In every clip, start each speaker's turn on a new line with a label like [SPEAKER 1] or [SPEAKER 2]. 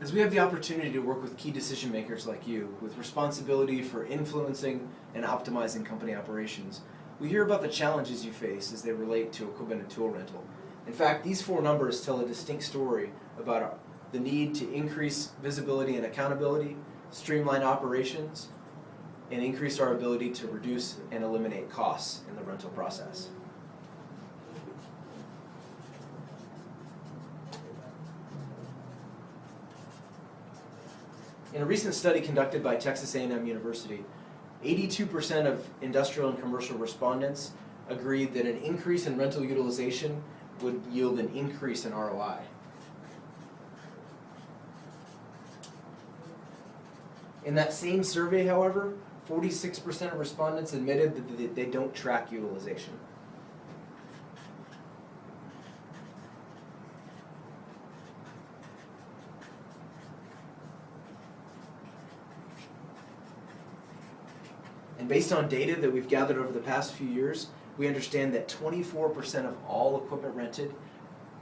[SPEAKER 1] As we have the opportunity to work with key decision makers like you, with responsibility for influencing and optimizing company operations, we hear about the challenges you face as they relate to equipment and tool rental. In fact, these four numbers tell a distinct story about the need to increase visibility and accountability, streamline operations, and increase our ability to reduce and eliminate costs in the rental process. In a recent study conducted by Texas A&M University, 82% of industrial and commercial respondents agreed that an increase in rental utilization would yield an increase in ROI. In that same survey, however, 46% of respondents admitted that they don't track utilization. And based on data that we've gathered over the past few years, we understand that 24% of all equipment rented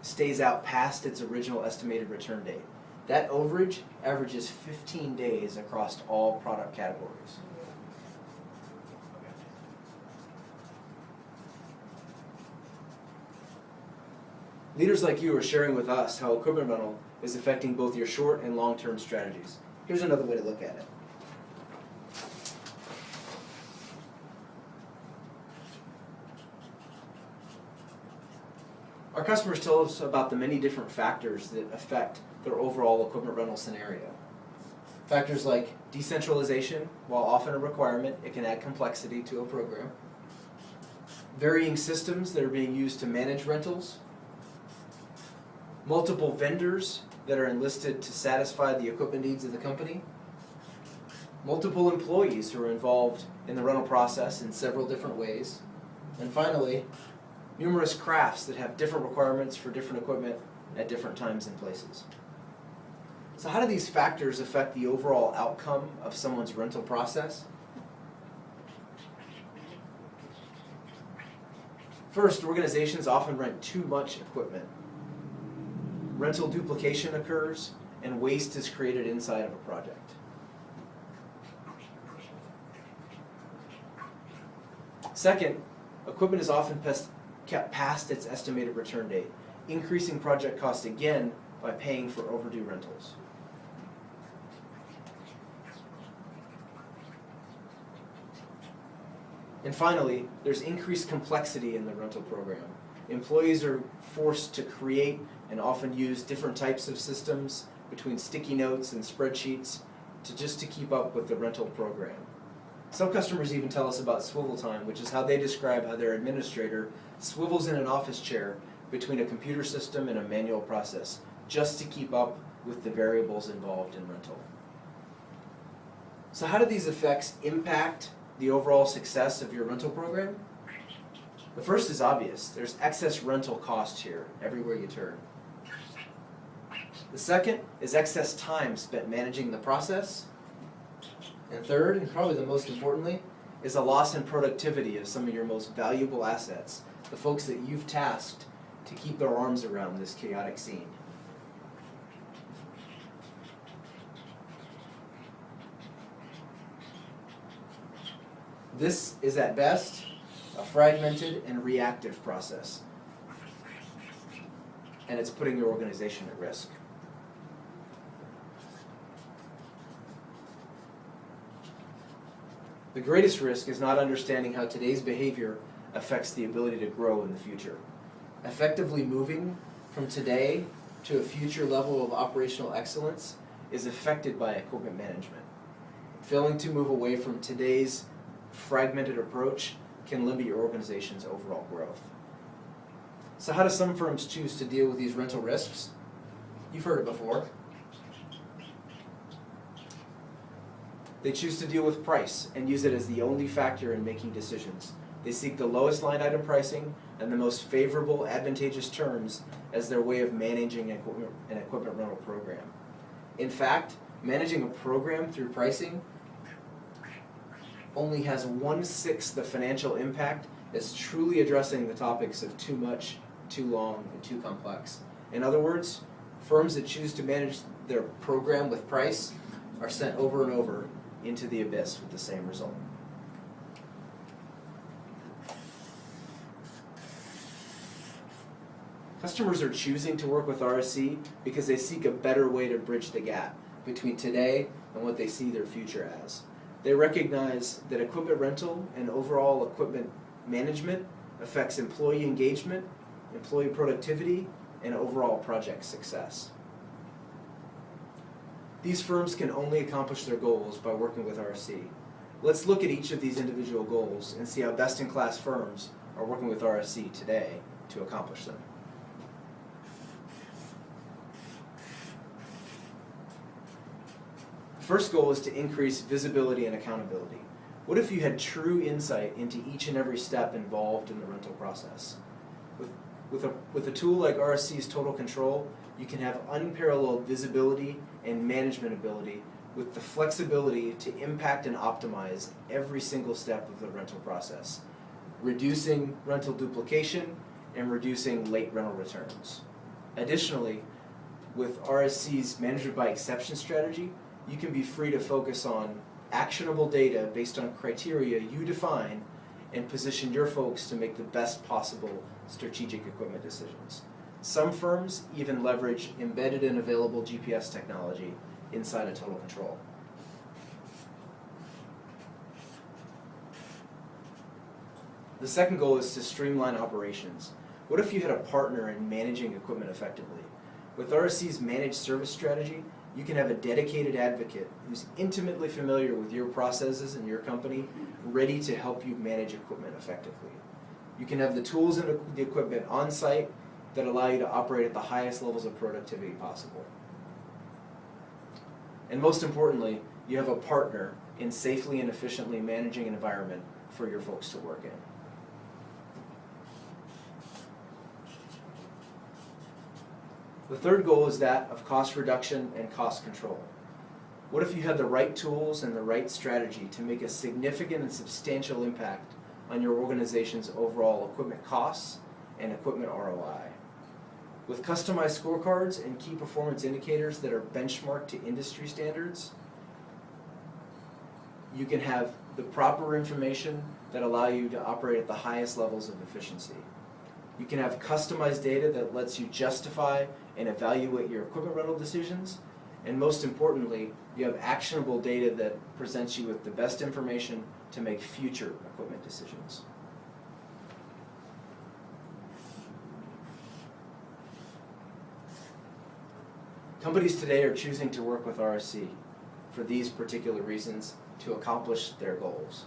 [SPEAKER 1] stays out past its original estimated return date. That overage averages 15 days across all product categories. Leaders like you are sharing with us how equipment rental is affecting both your short and long-term strategies. Here's another way to look at it. Our customers tell us about the many different factors that affect their overall equipment rental scenario. Factors like decentralization, while often a requirement, it can add complexity to a program. Varying systems that are being used to manage rentals. Multiple vendors that are enlisted to satisfy the equipment needs of the company. Multiple employees who are involved in the rental process in several different ways. And finally, numerous crafts that have different requirements for different equipment at different times and places. So how do these factors affect the overall outcome of someone's rental process? First, organizations often rent too much equipment. Rental duplication occurs, and waste is created inside of a project. Second, equipment is often kept past its estimated return date, increasing project costs again by paying for overdue rentals. And finally, there's increased complexity in the rental program. Employees are forced to create and often use different types of systems between sticky notes and spreadsheets just to keep up with the rental program. Some customers even tell us about swivel time, which is how they describe how their administrator swivels in an office chair between a computer system and a manual process just to keep up with the variables involved in rental. So how do these effects impact the overall success of your rental program? The first is obvious. There's excess rental cost here everywhere you turn. The second is excess time spent managing the process. And third, and probably the most importantly, is a loss in productivity of some of your most valuable assets, the folks that you've tasked to keep their arms around this chaotic scene. This is at best a fragmented and reactive process, and it's putting your organization at risk. The greatest risk is not understanding how today's behavior affects the ability to grow in the future. Effectively moving from today to a future level of operational excellence is affected by equipment management. Failing to move away from today's fragmented approach can limit your organization's overall growth. So how do some firms choose to deal with these rental risks? You've heard it before. They choose to deal with price and use it as the only factor in making decisions. They seek the lowest line item pricing and the most favorable, advantageous terms as their way of managing an equipment rental program. In fact, managing a program through pricing only has 1/6 the financial impact as truly addressing the topics of too much, too long, and too complex. In other words, Firms that choose to manage their program with price are sent over and over into the abyss with the same result. Customers are choosing to work with RSC because they seek a better way to bridge the gap between today and what they see their future as. They recognize that equipment rental and overall equipment management affects employee engagement, employee productivity, and overall project success. These firms can only accomplish their goals by working with RSC. Let's look at each of these individual goals and see how best-in-class firms are working with RSC today to accomplish them. The first goal is to increase visibility and accountability. What if you had true insight into each and every step involved in the rental process? With a tool like RSC's Total Control, you can have unparalleled visibility and management ability with the flexibility to impact and optimize every single step of the rental process, reducing rental duplication and reducing late rental returns. Additionally, with RSC's Management by Exception strategy, you can be free to focus on actionable data based on criteria you define and position your folks to make the best possible strategic equipment decisions. Some firms even leverage embedded and available GPS technology inside of Total Control. The second goal is to streamline operations. What if you had a partner in managing equipment effectively? With RSC's managed service strategy, you can have a dedicated advocate who's intimately familiar with your processes and your company, ready to help you manage equipment effectively. You can have the tools and the equipment on site that allow you to operate at the highest levels of productivity possible. And most importantly, you have a partner in safely and efficiently managing an environment for your folks to work in. The third goal is that of cost reduction and cost control. What if you had the right tools and the right strategy to make a significant and substantial impact on your organization's overall equipment costs and equipment ROI? With customized scorecards and key performance indicators that are benchmarked to industry standards, you can have the proper information that allow you to operate at the highest levels of efficiency. You can have customized data that lets you justify and evaluate your equipment rental decisions. And most importantly, you have actionable data that presents you with the best information to make future equipment decisions. Companies today are choosing to work with RSC for these particular reasons to accomplish their goals.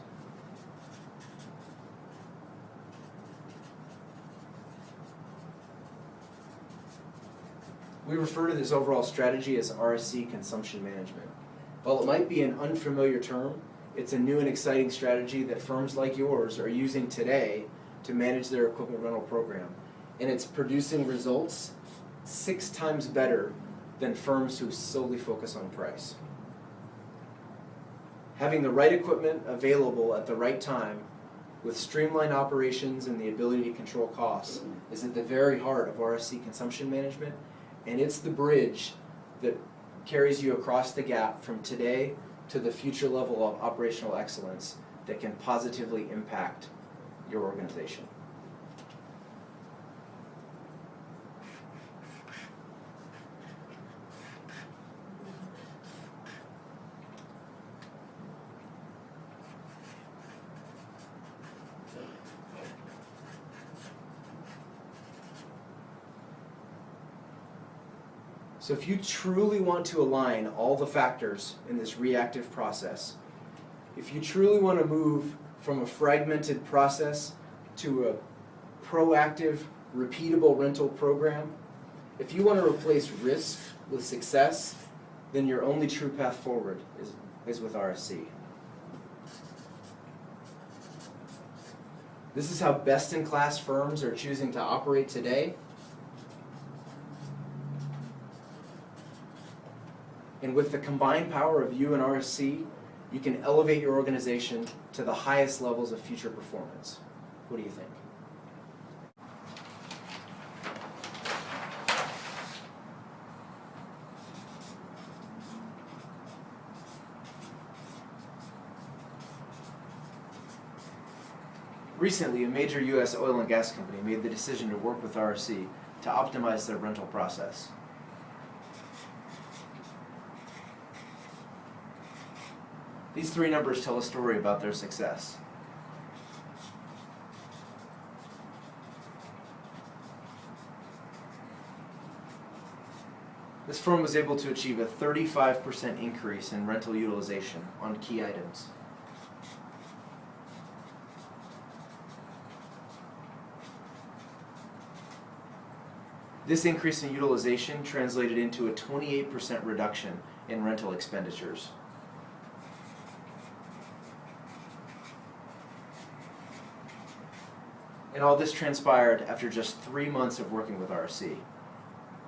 [SPEAKER 1] We refer to this overall strategy as RSC consumption management. While it might be an unfamiliar term, it's a new and exciting strategy that firms like yours are using today to manage their equipment rental program. And it's producing results 6 times better than firms who solely focus on price. Having the right equipment available at the right time with streamlined operations and the ability to control costs is at the very heart of RSC consumption management. And it's the bridge that carries you across the gap from today to the future level of operational excellence that can positively impact your organization. So if you truly want to align all the factors in this reactive process, if you truly want to move from a fragmented process to a proactive, repeatable rental program, if you want to replace risk with success, then your only true path forward is with RSC. This is how best-in-class firms are choosing to operate today. And with the combined power of you and RSC, you can elevate your organization to the highest levels of future performance. What do you think? Recently, a major U.S. oil and gas company made the decision to work with RSC to optimize their rental process. These three numbers tell a story about their success. This firm was able to achieve a 35% increase in rental utilization on key items. This increase in utilization translated into a 28% reduction in rental expenditures. And all this transpired after just 3 months of working with RSC.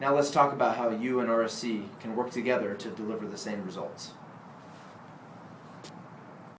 [SPEAKER 1] Now let's talk about how you and RSC can work together to deliver the same results.